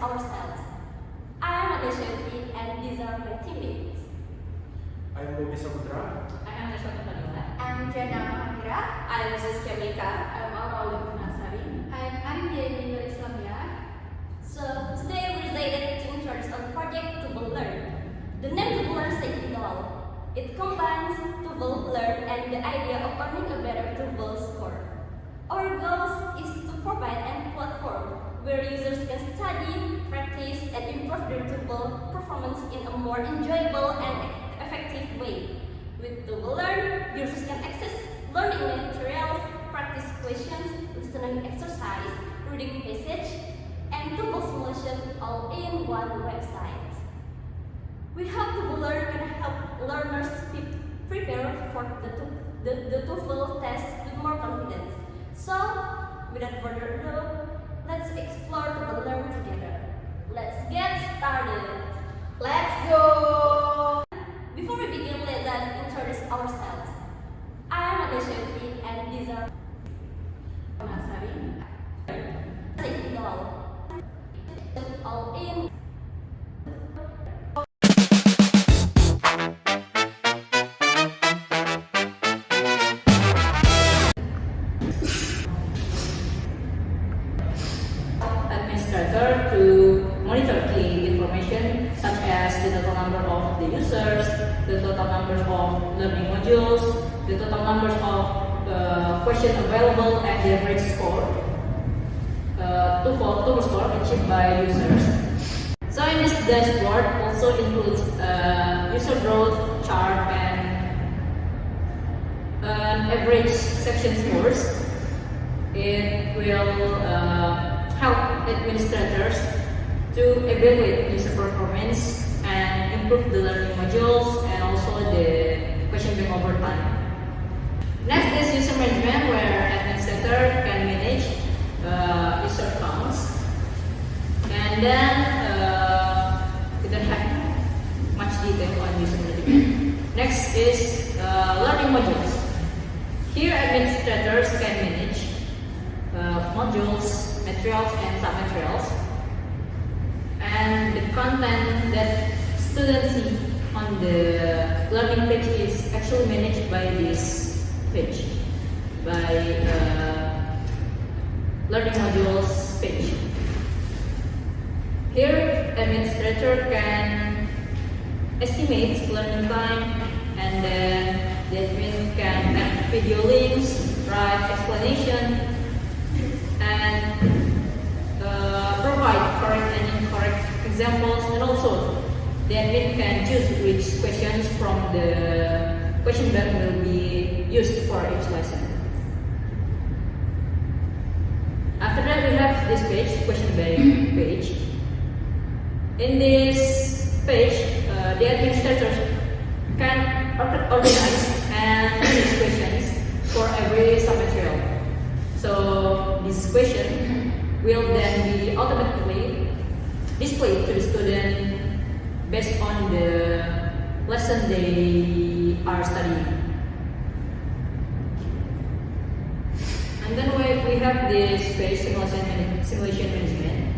ourselves. I am Adeshanti and these are my teammates. I am Bobi Saputra. I am Nashwata Padilla. I am Jana Mahamira. I am Zizkia Mika. I am Aura Nasari. I am Arindia Islamia. So today we decided to introduce our project ToefLearn. The name ToefLearn says it all. It combines ToefLearn and the idea of earning a better TOEFL score. Our goal is to provide a platform where users can study, practice, and improve their TOEFL performance in a more enjoyable and effective way. With ToefLearn, users can access learning materials, practice questions, listening exercise, reading passage, and TOEFL simulation all in one website. We hope ToefLearn can help learners prepare for the TOEFL test with more confidence. So, without further ado, let's explore ToefLearn together. Let's get started. Let's go! Before we begin, let us introduce ourselves. I am Adeshanti and these are Nasari. Say it all in. Administrator to monitor key information such as the total number of the users, the total numbers of learning modules, the total numbers of questions available, and the average score, TOEFL score achieved by users. So in this dashboard also includes user growth chart and an average section scores. It will help administrators to evaluate user performance and improve the learning modules and also the question bank over time. Next is user management, where administrator can manage user counts, and then we don't have much detail on user management. Next is learning modules. Here administrators can manage modules, materials, and sub-materials, and the content that students see on the learning page is actually managed by this page, by learning modules page. Here, administrator can estimate learning time, and then the admin can add video links, write explanation, and provide correct and incorrect examples, and also the admin can choose which questions from the question bank will be used for each lesson. After that, we have this page, question bank page. In this page, the administrators can organize and manage questions for every submaterial. So this question will then be automatically displayed to the student based on the lesson they are studying. And then we have this page, simulation management.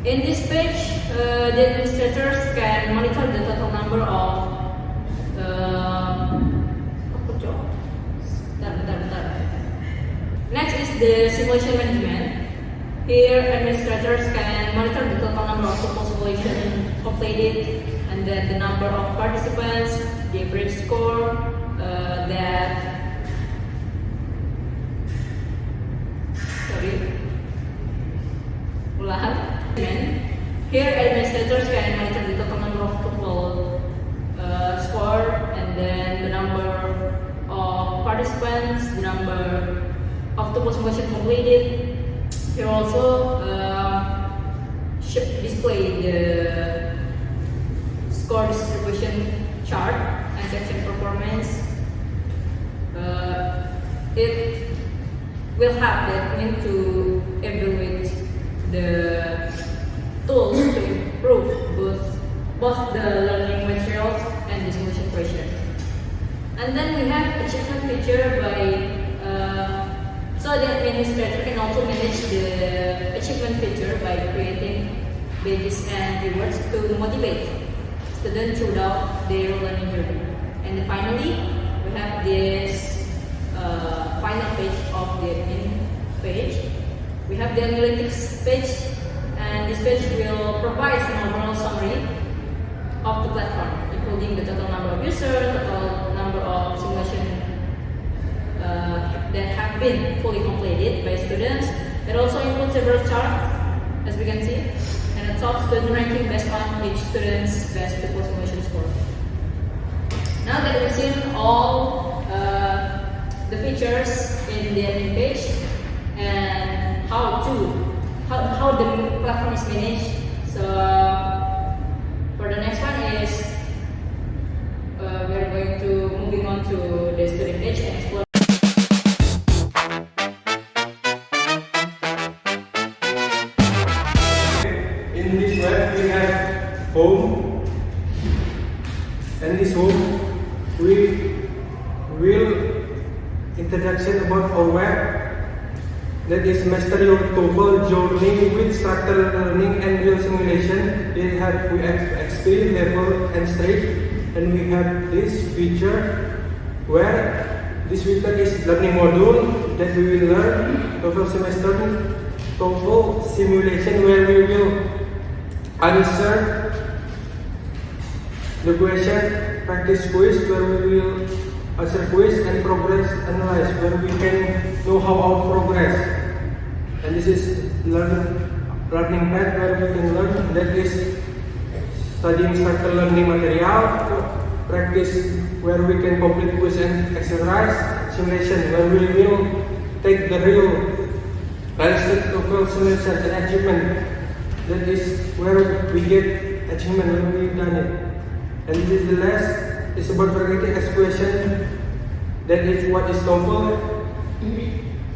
In this page, the administrators can monitor the total number of Next is the simulation management. Here, administrators can monitor the total number of TOEFL simulation completed, and then the number of participants, the average score, Here, administrators can monitor the total number of TOEFL score, and then the number of participants, the number of TOEFL simulation completed. Here also display the score distribution chart and section performance. It will help the admin to evaluate the tools to improve both the learning materials and the simulation question. And then we have achievement feature by So the administrator can also manage the achievement feature by creating badges and rewards to motivate students throughout their learning journey. And finally, we have this final page of the admin page. We have the analytics page, and this page will provide an overall summary of the platform, including the total number of users, total number of simulation that have been fully completed by students. It also includes several charts, as we can see, and it shows student ranking based on each student's best TOEFL simulation score. Now that we've seen all the features in the admin page and how the platform is managed, so for the next one is we are going to moving on to the student page and explore. In this web we have home, and this home we will introduction about our web, that is master your TOEFL journey with structured learning and real simulation. We have XP, level and straight, and we have this feature where this feature is learning module that we will learn TOEFL semester TOEFL simulation, where we will answer the question, practice quiz, where we will answer quiz, and progress analyze, where we can know how our progress. And this is learning path, where we can learn, that is studying structured learning material, practice, where we can complete quiz and exercise, simulation, where we will take the real realistic TOEFL simulation and achievement. That is where we get achievement when we've done it. And this is the last, it's about practicing as question, that is what is TOEFL,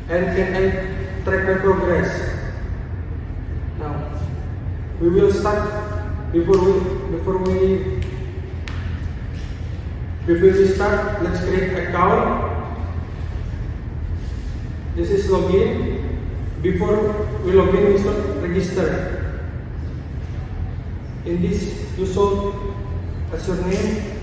and can I track my progress. Now we will start. Before we start, let's create account. This is login. Before we log in, we should register. In this, you should as your name,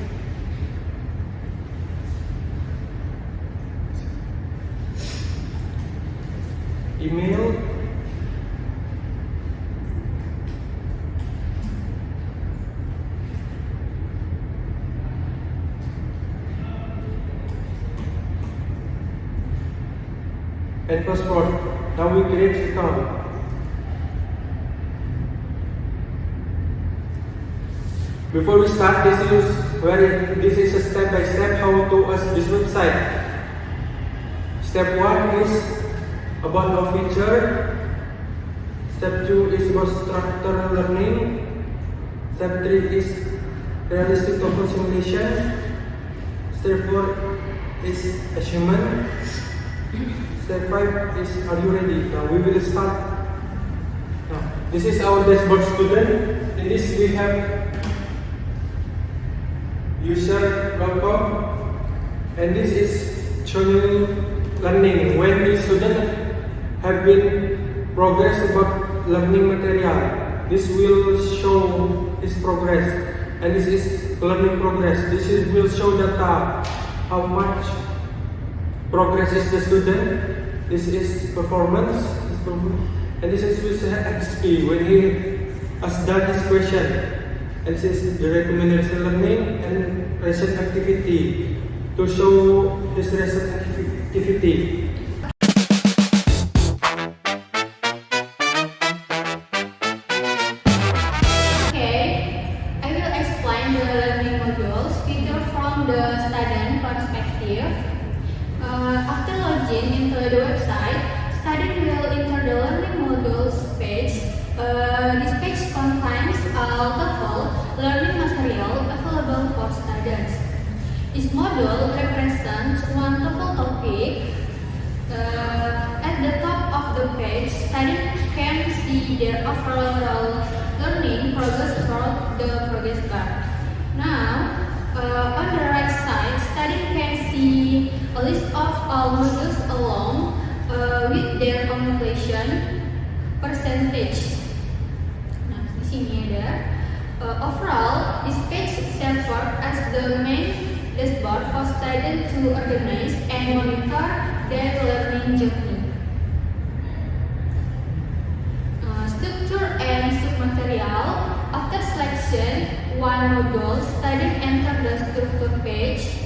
email, and password. Now we create account. Before we start, this is a step by step how to use this website. Step 1 is about our feature. Step 2 is about structured learning. Step 3 is realistic TOEFL simulation. Step 4 is achievement. Step 5 is are you ready? Now we will start. Now this is our dashboard student. In this we have user welcome, and this is showing learning when the student have been progress about learning material. This will show his progress, and this is learning progress. Will show data how much progress is the student. This is performance, and this is with XP when he has done his question. And this is the recommendation learning and recent activity to show his recent activity. Okay, I will explain the learning modules featured from the student perspective. After logging into the website, student will enter the learning modules page. This page contains all TOEFL learning material available for students. Each module represents one TOEFL topic. At the top of the page, students can see their overall learning progress throughout the progress bar. Now, on the right side, students can see a list of all modules along with their own question percentage. Nah, di sini ada. Overall, this page serves as the main dashboard for students to organize and monitor their learning journey. Structure and submaterial. After selection, one module, students enter the structure page.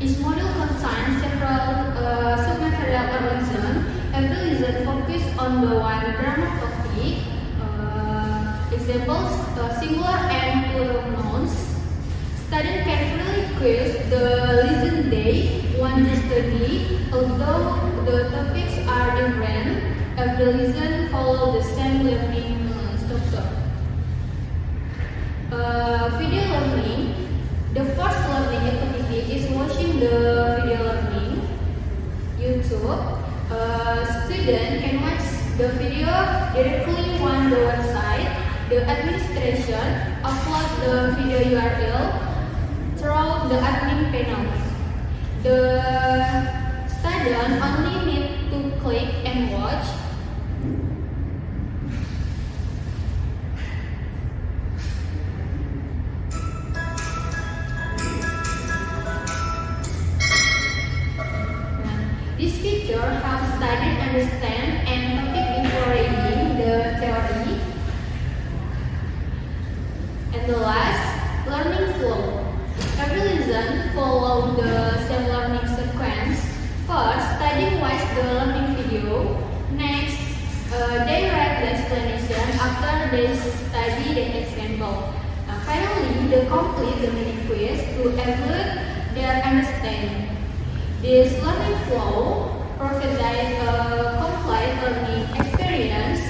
Each module contains several submaterial or lesson. Every lesson focuses on the one grammar topic. Examples, singular and plural nouns. Students can freely quiz the lesson they want to study, although the topics are different. Every lesson follows the same learning structure. Video learning. The first learning activity is watching the video learning. YouTube. Student can watch the video directly on the website. The administration upload the video URL through the admin panel. The student only need to click and watch. This feature helps students understand and topic before reading the theory. And the last, learning flow. Every lesson follows the same learning sequence. First, students watch the learning video. Next, they write the explanation after they study the example. Finally, they complete the mini quiz to evaluate their understanding. This learning flow provides a complete learning experience.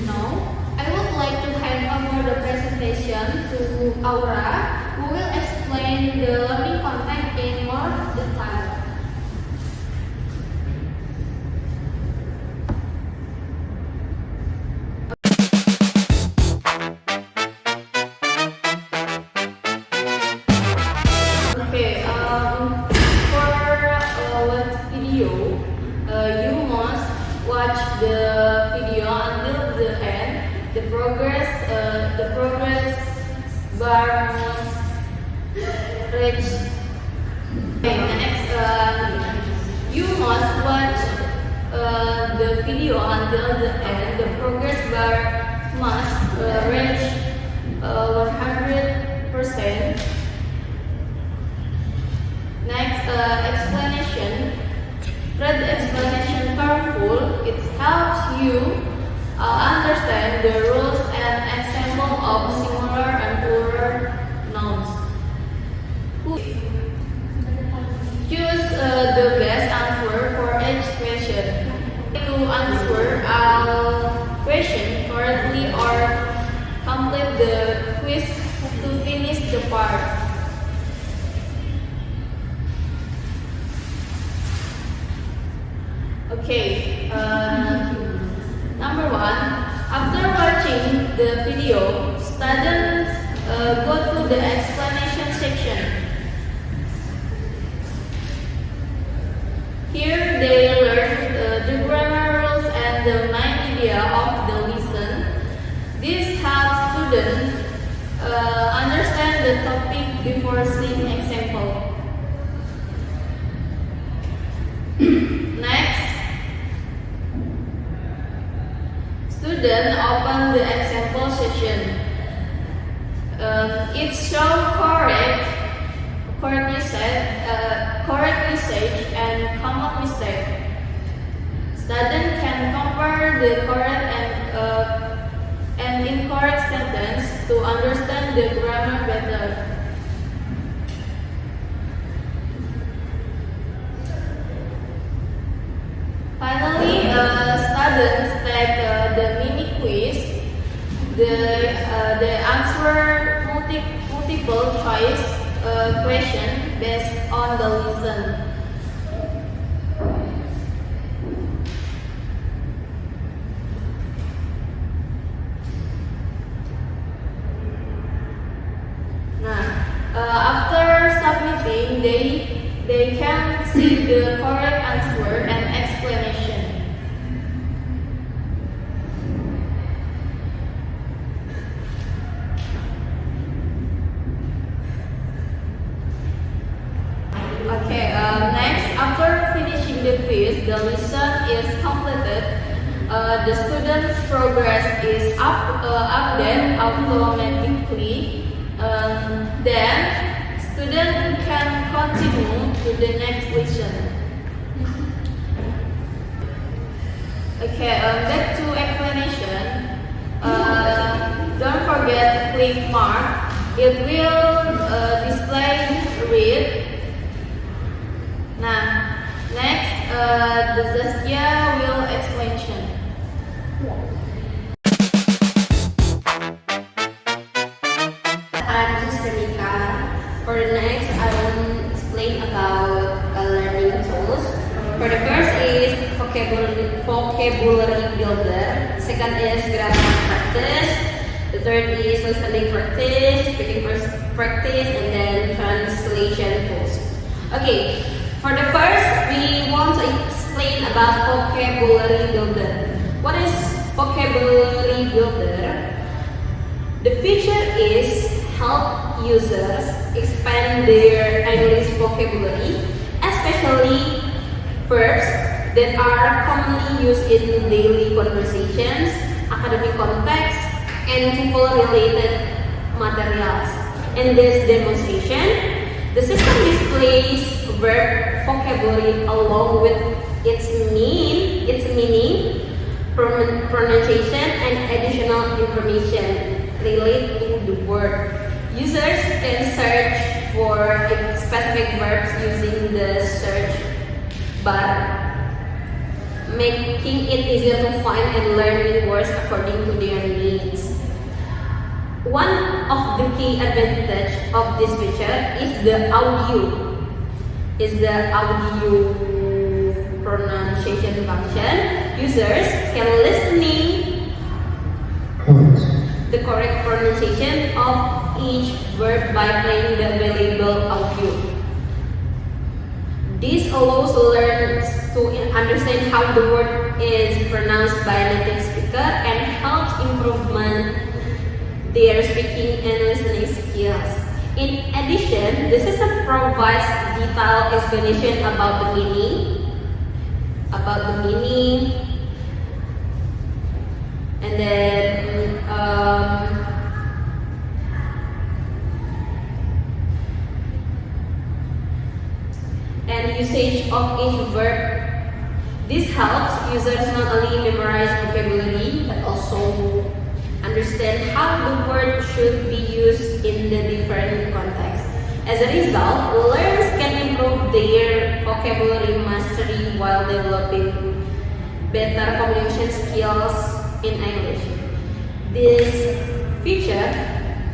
Now, I would like to hand over the presentation to Aura, who will explain the learning content in more detail. Okay, for video, you must watch the video until the end. The progress bar must reach. Okay, next, you must watch the video until the end. The progress bar must reach 100%. Next, explanation. Read the explanation careful. It helps you understand the rules and example of singular and plural nouns. Choose the best answer for each question. To answer all questions correctly or complete the quiz to finish the part. Okay, number one, after watching the video, students go to the explanation section. Here they learn the grammar rules and the main idea of the lesson. This helps students understand the topic before seeing example. Next, student open the example session. It shows correct usage and common mistake. Student can compare the correct and incorrect sentence to understand the grammar better. Finally, students take the mini quiz. They answer multiple choice question based on the lesson. After submitting, they can see the correct answer and is completed, the student's progress is updated automatically. Then student can continue to the next lesson. Okay, back to explanation. Don't forget click mark. It will display read. Now, next, the Zaskia will explanation. I'm Sisterika. For the next, I will explain about learning tools. For the first is vocabulary builder. Second is grammar practice. The third is listening practice, speaking practice, and then translation tools. Okay, for the first, we want to explain about vocabulary builder. What is vocabulary builder? The feature is help users expand their English vocabulary, especially verbs that are commonly used in daily conversations, academic context, and TOEFL-related materials. In this demonstration, the system displays verb vocabulary along with its meaning, pronunciation, and additional information related to the word. Users can search for specific verbs using the search bar, making it easier to find and learn new words according to their needs. One of the key advantages of this feature is the audio. Pronunciation function. Users can listening the correct pronunciation of each word by playing the available audio. This allows learners to understand how the word is pronounced by a native speaker and helps improvement their speaking and listening skills. In addition, the system provides detailed explanation about the meaning, and then and usage of each verb. This helps users not only memorize vocabulary but also understand how the word should be used in the different contexts. As a result, learners can improve their vocabulary mastery while developing better communication skills in English. This feature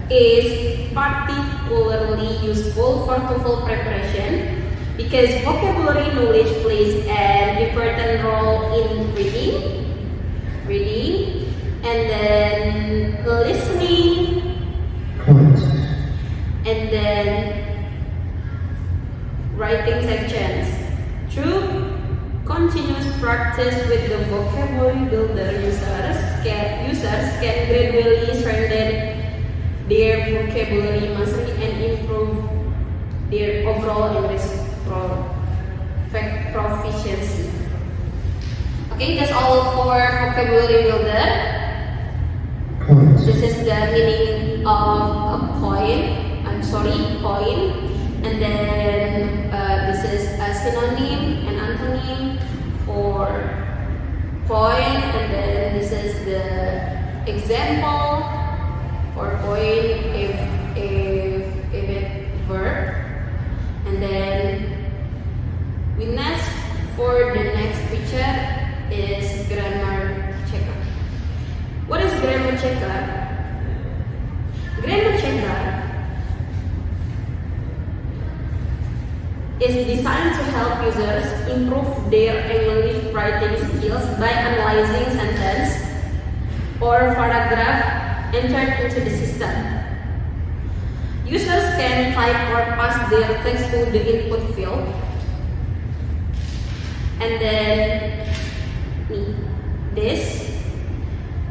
is particularly useful for TOEFL preparation because vocabulary knowledge plays an important role in reading, and then listening, and then writing sections. Through continuous practice with the vocabulary builder, users can gradually strengthen their vocabulary mastery and improve their overall English proficiency. Okay, that's all for vocabulary builder. This is the meaning of a point. And then this is a synonym, an antonym for point, and then this is the example for point if it verb, and then for the next feature is grammar checker. What is grammar checker? Grammar checker is designed to help users improve their English writing skills by analyzing sentence or paragraph entered into the system. Users can type or pass their text to the input field, and then this,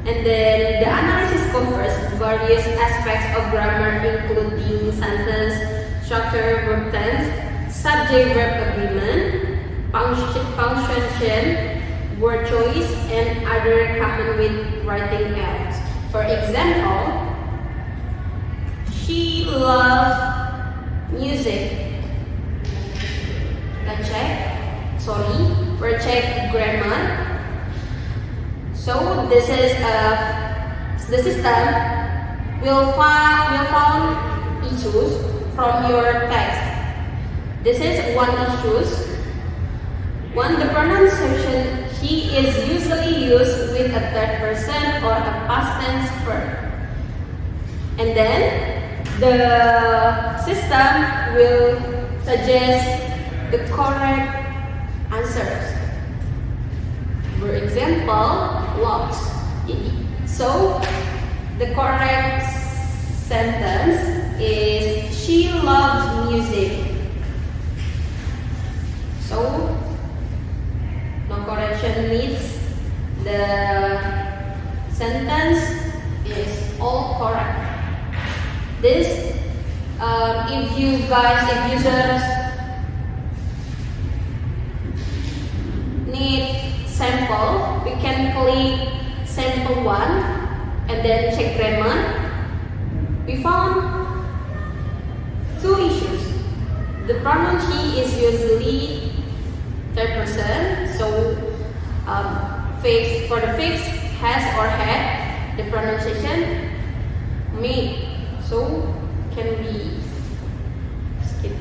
and then the analysis covers various aspects of grammar, including sentence structure, verb tense, subject-verb agreement, punctuation, word choice, and other common with writing errors. For example, she loves music. We'll check grammar. So this is the system will found issues from your text. This is one issues. One, the pronunciation she is usually used with a third person or a past tense verb. And then the system will suggest the correct answers. For example, loves. So the correct sentence is she loves music. So no correction needs. The sentence is all correct. This, if users need sample, we can click sample 1 and then check grammar. We found 2 issues. The pronoun she is usually third person, so for the fix has or had, the pronunciation me. So can we skip?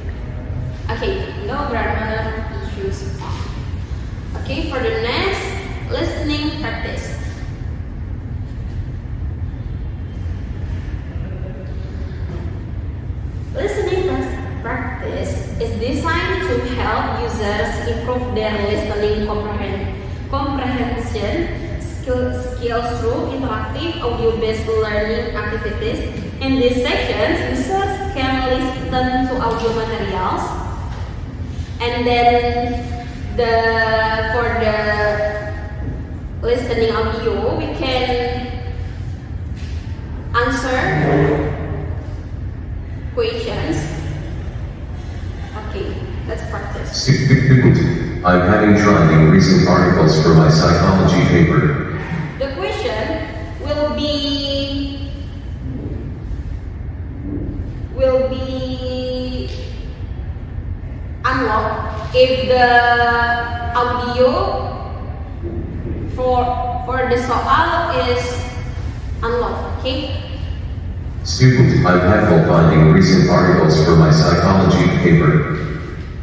Okay, no grammar issues. Okay, for the next listening practice. Listening practice is designed to help users improve their listening comprehension skills through interactive audio-based learning activities. In these sections, users can listen to audio materials, and then for the listening audio, we can answer questions. Okay, let's practice. Student, I'm having trouble recent articles for my psychology paper. The question will be unlocked if the audio for the soal is unlocked. Okay. Student, I'm having finding recent articles for my psychology paper.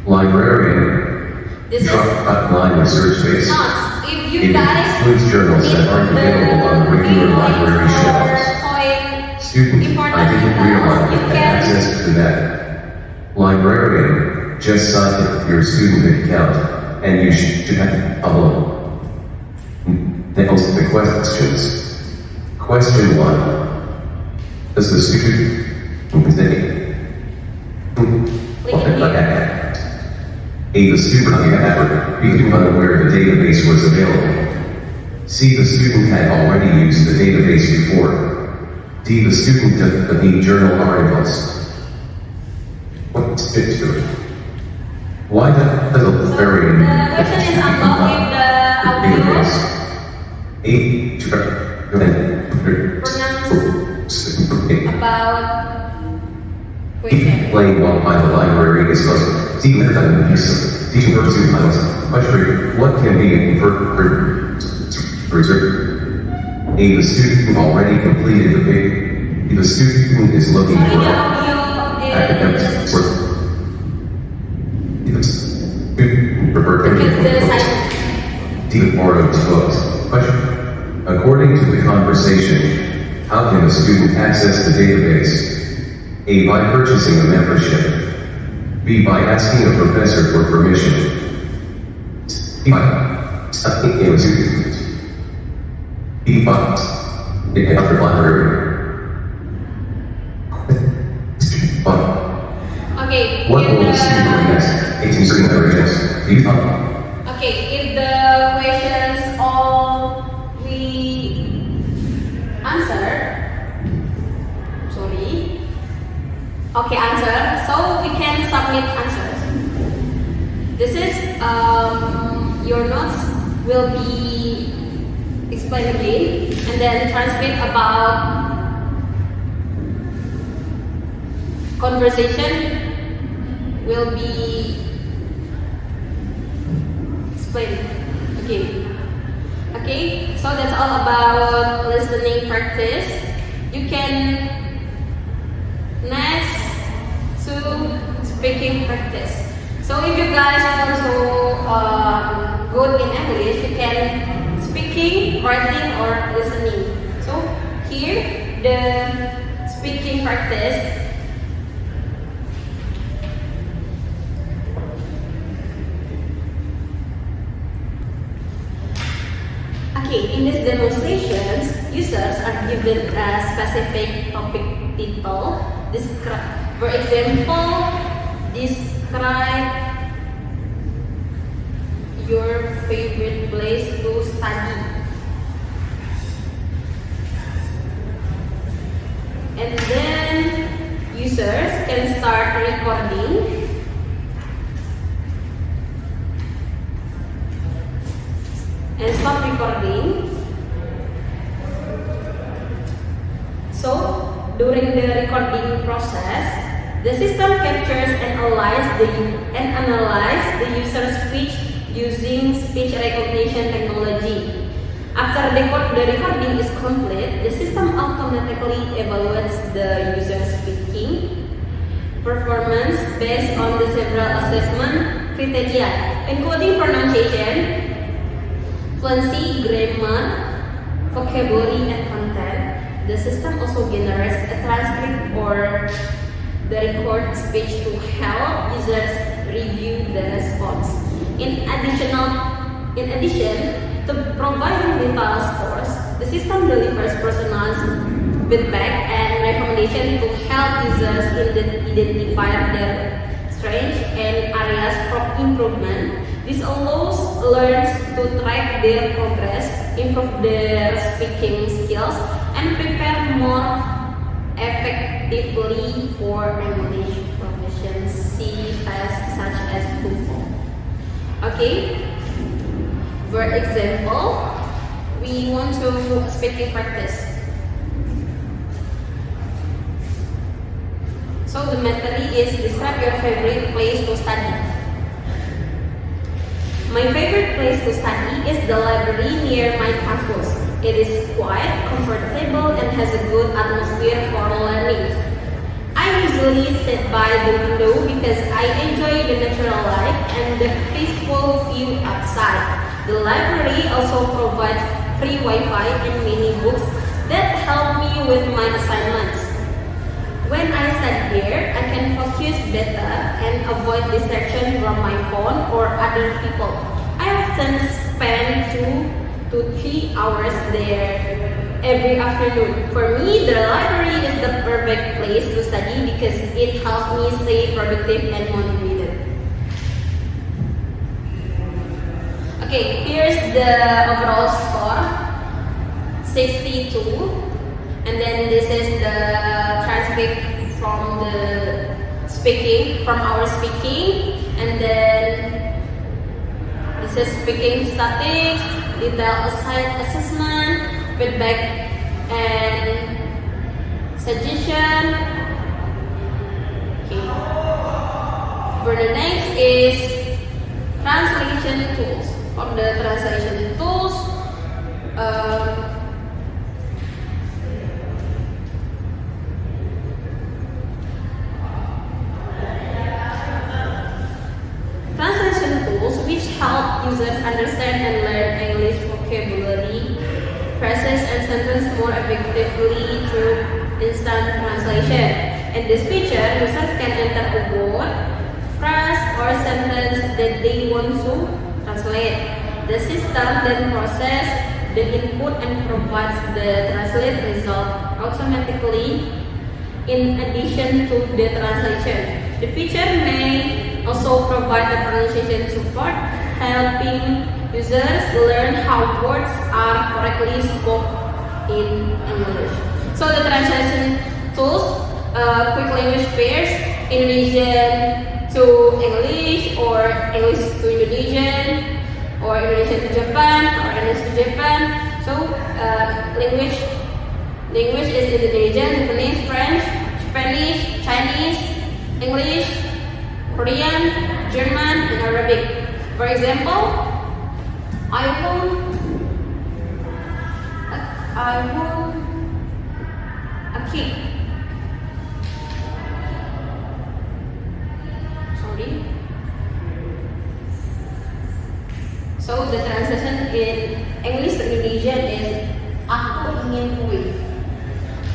Librarian, This is line research base. not. If you It guys includes journals that aren't available on regular library shelves. point Student, I important didn't details, realize you I had can access to that. Librarian, just signed up your student account, and you should have alone. Next, the questions. Question 1. Does the student A. The student had being unaware the database was available. C. The student had already used the database before. D. The student doesn't need journal articles. What's it to it? Why does the librarian the question is unlocked if the audio about question. Explain why the library is closed. Teaching purposes of question. What can be inferred? A. The student already completed the paper. B. The student is looking Sorry, for the audio academic is support. because the silent. D. Borrowed books. Question. According to the conversation, how can a student access the database? A. By purchasing a membership. B. By asking a professor for permission. C. By studying a student. D. By the other library. Okay, What if will the student the next? 18 certain areas. D. okay, if the questions all we answer, sorry. Okay, answer. So we can submit answers. This is your notes will be explained again, and then transcript about conversation will be explained again. Okay, so that's all about listening practice. You can next to speaking practice. So if you guys also good in English, you can speaking, writing, or listening. So here the speaking practice. Okay, in these demonstrations, users are given a specific topic title. For example, describe your favorite place to study. And then users can start recording. And stop recording. So, during the recording process, the system captures and analyzes the user's speech using speech recognition technology. After the recording is complete, the system automatically evaluates the user's speaking performance based on the several assessment criteria, including pronunciation, fluency, grammar, vocabulary, and content. The system also generates a transcript or the recorded speech to help users review the response. In addition to providing detailed scores, the system delivers personalized feedback and recommendation to help users identify their strengths and areas for improvement. This allows learners to track their progress, improve their speaking skills, and prepare more effectively for English proficiency tests such as TOEFL. Okay, for example, we want to speaking practice. So the material is describe your favorite place to study. My favorite place to study is the library near my campus. It is quiet, comfortable, and has a good atmosphere for learning. I usually sit by the window because I enjoy the natural light and the peaceful view outside. The library also provides free Wi-Fi and many books that help me with my assignments. When I study here, I can focus better and avoid distraction from my phone or other people. I often spend 2 to 3 hours there every afternoon. For me, the library is the perfect place to study because it helps me stay productive and motivated. Okay, here's the overall score, 62. And then this is the transcript from our speaking, and then this is speaking statistics, detailed assessment, feedback, and suggestion. Okay. For the next is translation tools. For the translation tools, which help users understand and learn English vocabulary, phrases, and sentences more effectively through instant translation. In this feature, users can enter a word, phrase, or sentence that they want to translate. The system then processes the input and provides the translated result automatically in addition to the translation. The feature may also provide the pronunciation support, helping users learn how words are correctly spoken in English. So the translation tools, quick language pairs, Indonesian to English or English to Indonesian, or Indonesian to Japan, or English to Japan. So language is Indonesian, Japanese, French, Spanish, Chinese, English, Korean, German, and Arabic. For example, I want a cake. Sorry. So the translation in English to Indonesian is aku ingin kue.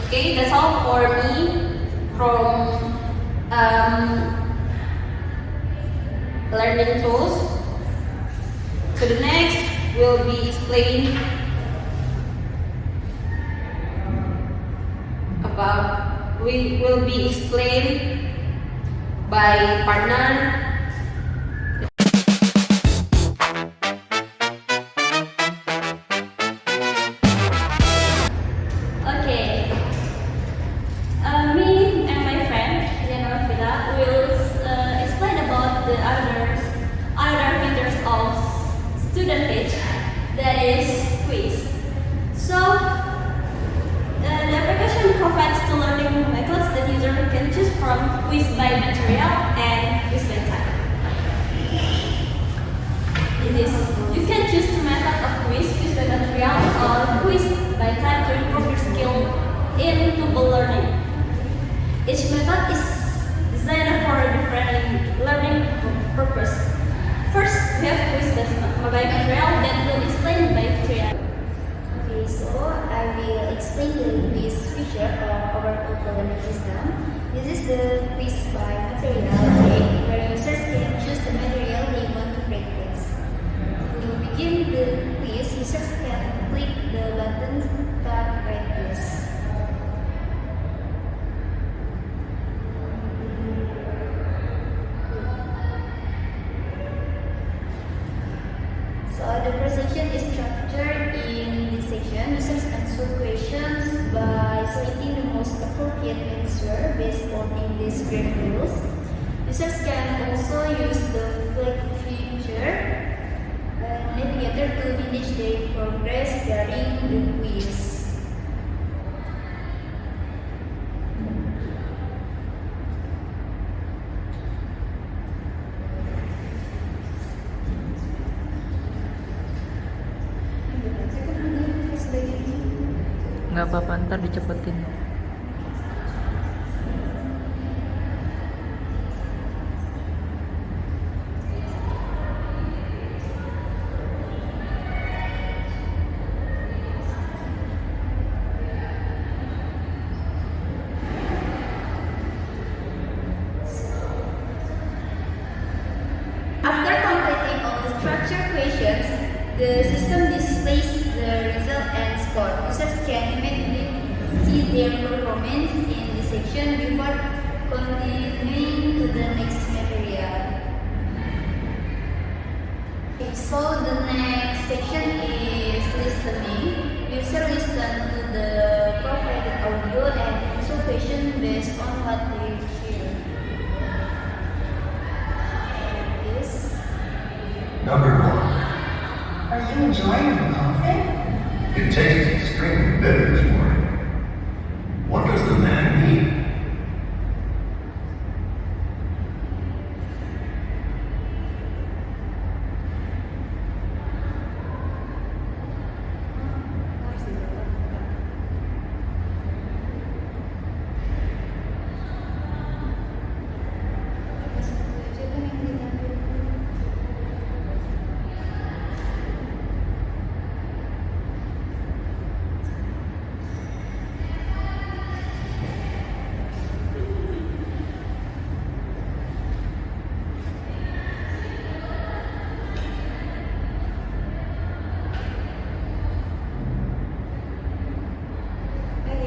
Okay, that's all for me from learning tools. So the next will be explained by partner. Okay. Me and my friend Yana will explain about the other features of student page, that is quiz. So the application provides two learning methods that user can choose from: quiz by material and quiz by type. You can choose two methods of quiz by material or quiz by type to improve your skill in TOEFL learning. Each method is designed for a different learning purpose. First, we have quiz by material that will explain by material. Okay, so I will explain the quiz feature of our TOEFL learning system. This is the quiz by material page, where users can choose the material they want to practice. To begin the quiz, users can click the button Start Practice. So the first section is structured in this section. Users answer questions by selecting the most appropriate answer based on English grammar rules. Users can also use the flag feature navigator to manage their progress during the quiz. Nggak apa-apa, ntar dicepetin. After completing all the structured questions, the system displays the result and score. Users can immediately see their performance in this section before continuing to the next material. Okay, so the next section is listening. User listen to the provided audio and answer questions based on what they hear. Number 1. Are you enjoying your coffee? It tastes extremely bitter this morning. What does the man mean?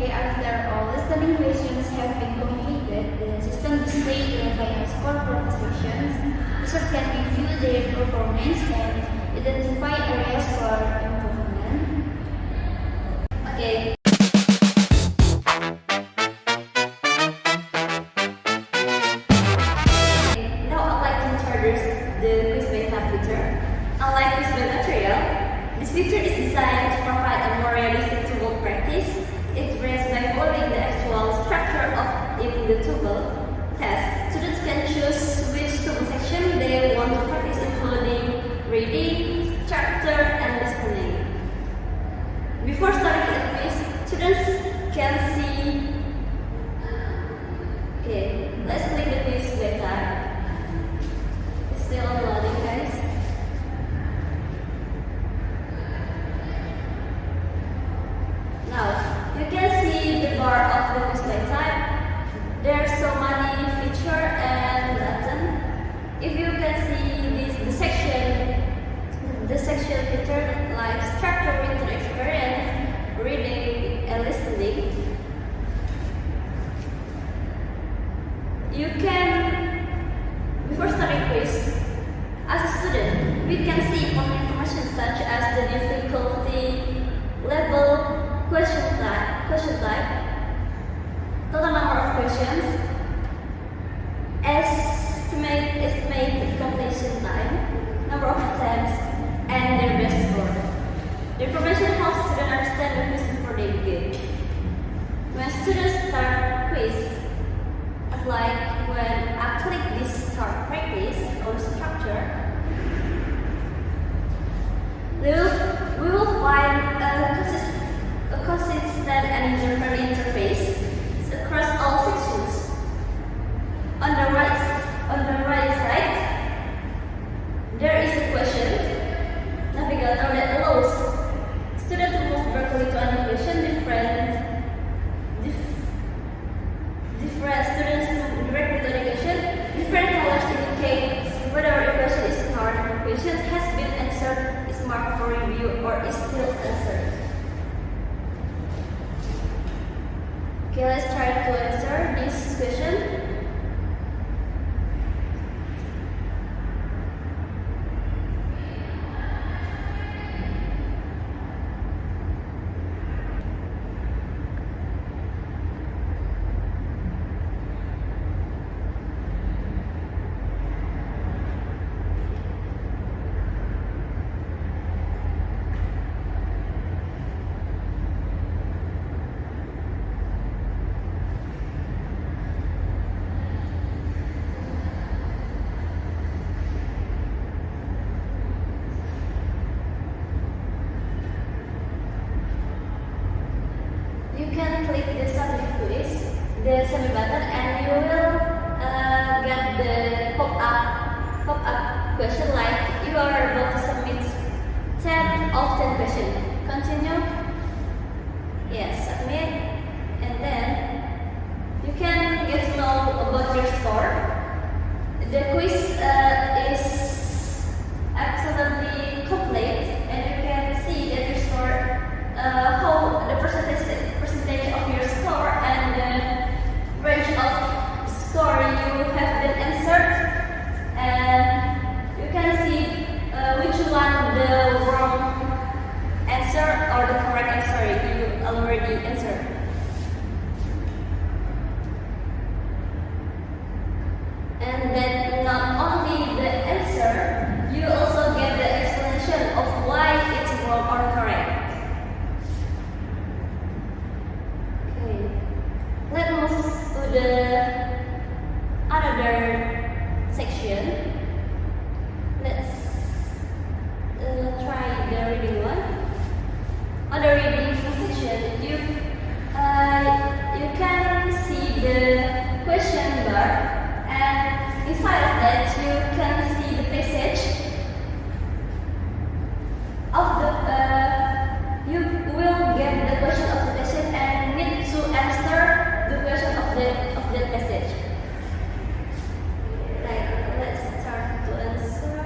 After all listening questions have been completed, the system displays the final score for the sections. Users can review their performance and identify areas for improvement. Okay. Now I'd like to introduce the quiz by tab feature. Unlike quiz by Before starting the quiz, students can see. Okay, let's click the quiz later. It's still loading, guys. Now, you can see the bar of the quiz by type. There's so many feature and button. If you can see the section feature like structure into the experience, reading and listening. You can, before starting quiz, as a student, we can see important information such as the difficulty level, question type, total number of questions, estimate completion time, number of attempts, and their best score. The information helps students understand the quiz before they begin. When students start quiz, as like when I click this start practice or structure, we will find a consistent and user-friendly interface across all sections. On the right side, there is a question navigator that allows students to move vertically to any question. Different students move directly to any question. Different colors indicate whether a question is hard, question has been answered, is marked for review, or is still answered. Okay, let's try to answer this question. You can click the submit quiz, the submit button, and you will get the pop-up question like you are about to submit 10 of 10 questions. Continue. Yes, submit, and then you can get to know about your score. The quiz is absolutely complete, and you can see that your score, how the percentage of your score and the range of score you have been answered, and you can see which one the wrong answer or the correct answer you already answered. And then not only the answer, you also get the explanation of why it's wrong or correct. Okay, let's move to the another section. Let's try the reading one. On the reading section, you can see the question bar. And inside of that, you can see the passage of the. You will get the question of the passage and need to answer the question of the passage. Like, let's start to answer.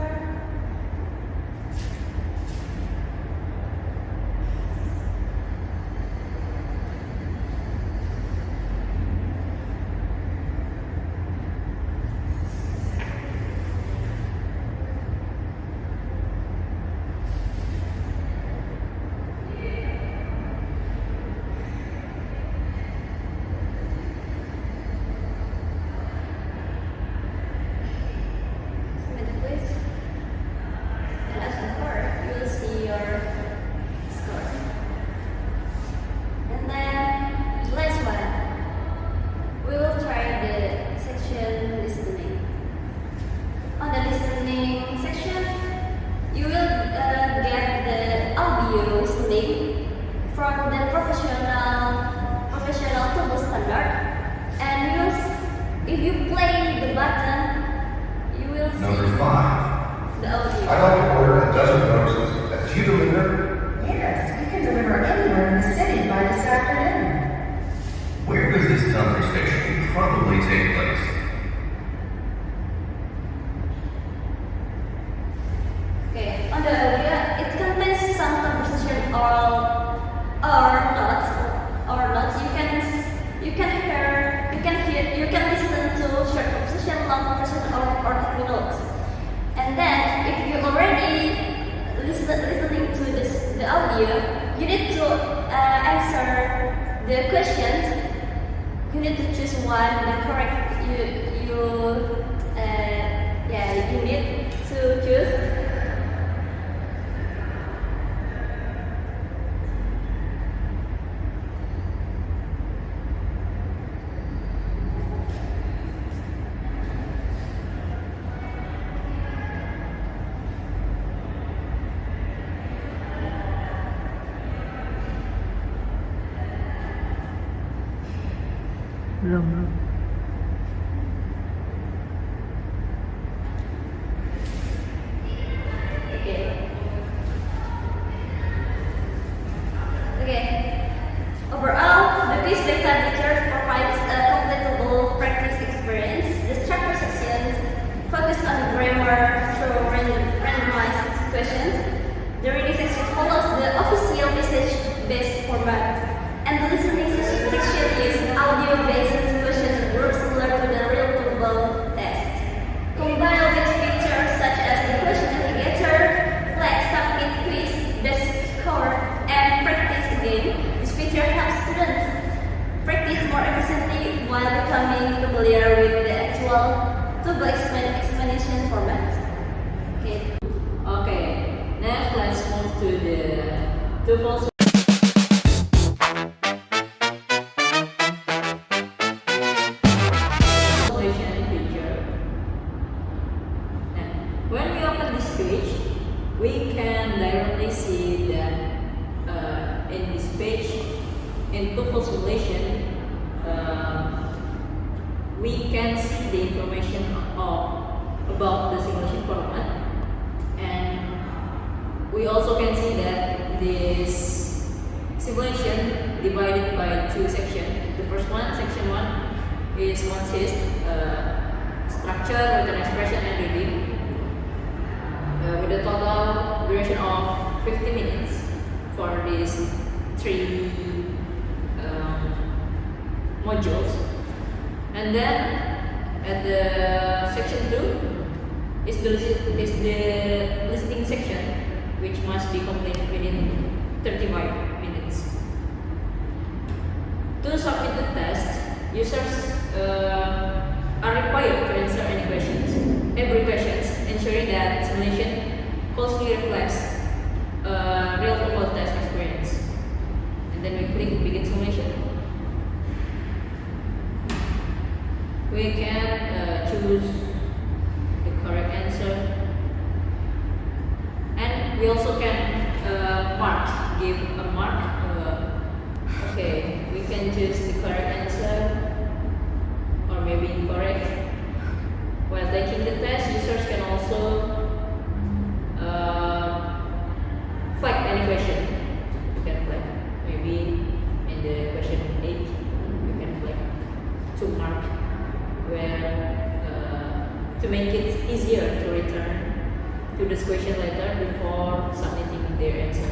conversation will probably take place. Okay, on the audio, it contains some conversation or not. You can listen to short conversation, long conversation, or take notes. And then, if you already listening to the audio, you need to answer the questions. You need to choose one, the correct you need to choose. Belum. Okay. Overall, the quiz Belajar provides a completable practice experience. The structure sections focus on grammar through randomized questions. The reading section follows the official message-based format, and the listening section is audio-based question groups similar to the real TOEFL test. Combined with features such as the question navigator, flag submit quiz, best score, and practice game, this feature helps students practice more efficiently while becoming familiar with the actual TOEFL explanation format. Okay. Okay, next let's move to the TOEFL solution feature. And when we open this page, we can directly see that in this page, in TOEFL simulation, we can see the information about the simulation format, and we also can see that this simulation divided by two sections. The first one, section 1, is consists structure, written expression, and reading, with a total duration of 50 minutes for these three modules. And then at the section 2 is the listing section, which must be completed within 35 minutes. To submit the test, users are required to answer every questions, ensuring that simulation closely reflects real TOEFL test experience. And then we click begin simulation. We can choose the correct answer, and we also can give a mark. Okay, we can choose the correct answer or maybe incorrect. While taking the test, users can also flag any question. You can flag maybe in the question 8, you can flag to mark where to make it easier to return to this question later before submitting their answer.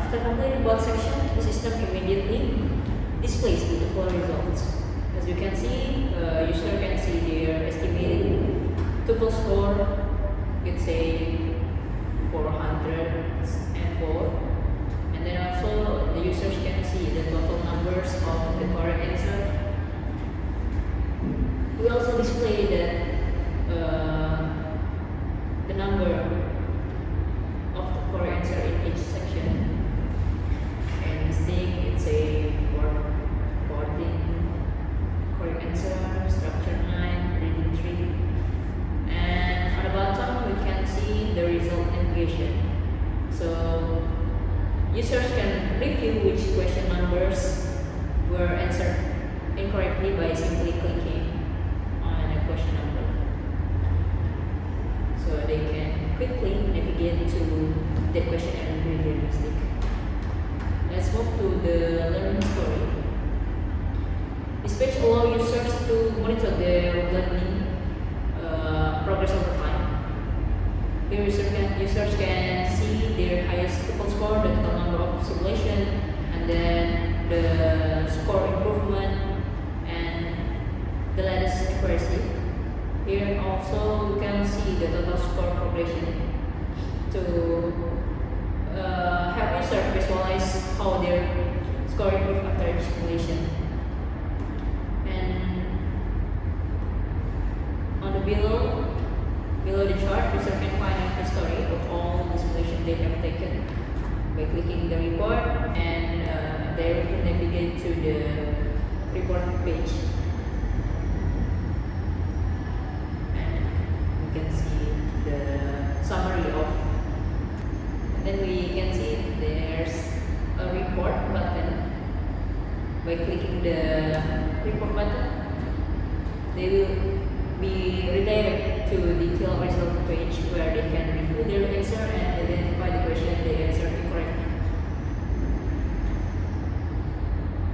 After completing both sections, the system immediately displays the TOEFL results. As you can see, user can see their estimated TOEFL score. It's a 404, and then also the users can see the total numbers of the correct answer. We also display that the number of the correct answer in each section. And mistake, it's a 14 correct answer, structure 9, reading 3. And on the bottom, we can see the result navigation. So users can review which question numbers were answered incorrectly by simply clicking on a question number. So they can quickly navigate to the question and review their mistake. Let's move to the learning story. This page allows users to monitor their learning progress over time. Here users can see their highest TOEFL score, the total number of simulation, and then the score improvement and the latest accuracy. Here also we can see the total score progression to help users visualize how their score improved after each simulation. And on the below the chart, user can find a history of all the simulations they have taken by clicking the report and directly navigate to the report page. And we can see the summary of. And then we can see there's a report button. By clicking the report button, they will be redirected to a detailed result page where they can review their answer and identify the question they answered incorrectly.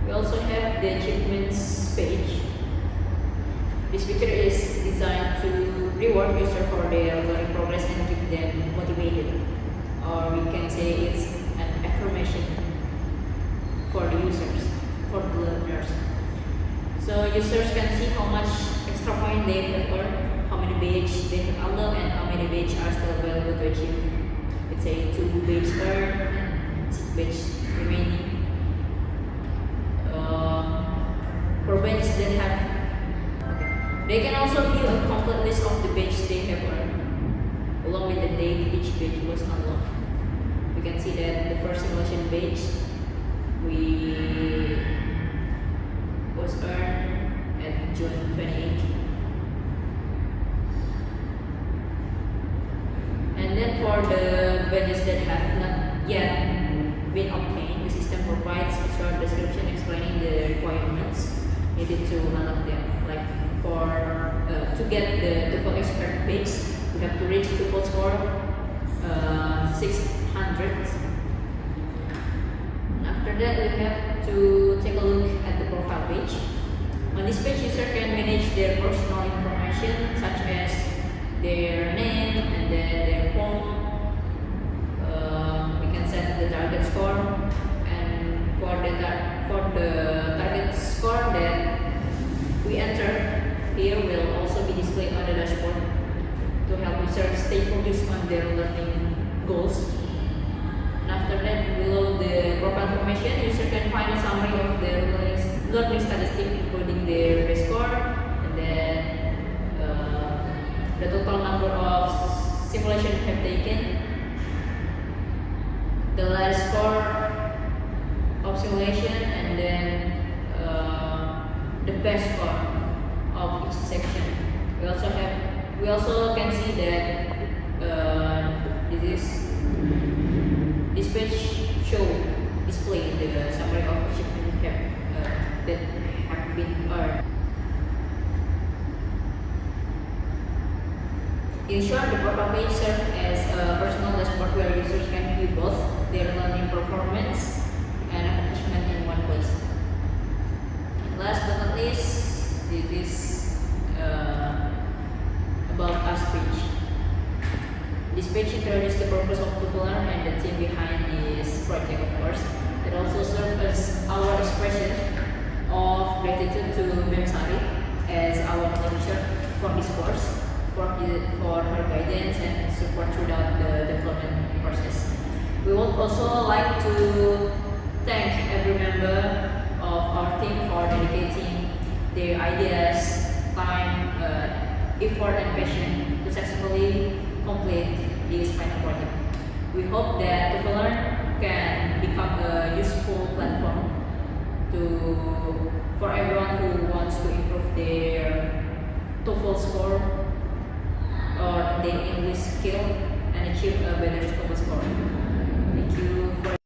We also have the achievements page. This feature is designed to reward users for their learning progress and keep them motivated. Or we can say it's an affirmation for the users, for the learners. So users can see how much extra point they have earned, how many badges they have unlocked, and how many badges are still available to achieve. It's a 2 badges earned and 6 badges remaining. For badges that have, they can also view a complete list of the badges they have earned, along with the date each badge was unlocked. We can see that the first simulation badge was earned at June 28. And then for the badges that have not yet been obtained, the system provides a short description explaining the requirements needed to unlock them. Like to get the TOEFL expert badge, we have to reach TOEFL score 600. After that, we have to take a look at the profile page. On this page, user can manage their personal information such as their name and then their phone. We can set the target score, and for the target score that we enter here will also be displayed on the dashboard to help users stay focused on their learning goals. And after that, below the profile information, user can find a summary of their learning statistics, including their score, and then the total number of simulations have taken, the last score of simulation, and then the best score of each section. We also can see that this page display the summary of achievement that have been earned. In short, the profile page serves as a personal dashboard where users can view both their learning performance and accomplishment in one place. Last but not least, this is about us page. This page introduces the purpose of ToefLearn and the team behind this project, of course. It also serves as our expression of gratitude to Sari as our teacher for this course, for her guidance and support throughout the development process. We would also like to thank every member of our team for dedicating their ideas, time, effort and passion to successfully complete this final project. We hope that ToefLearn can become a useful platform for everyone who wants to improve their TOEFL score or their English skill and achieve a better TOEFL score. Thank you for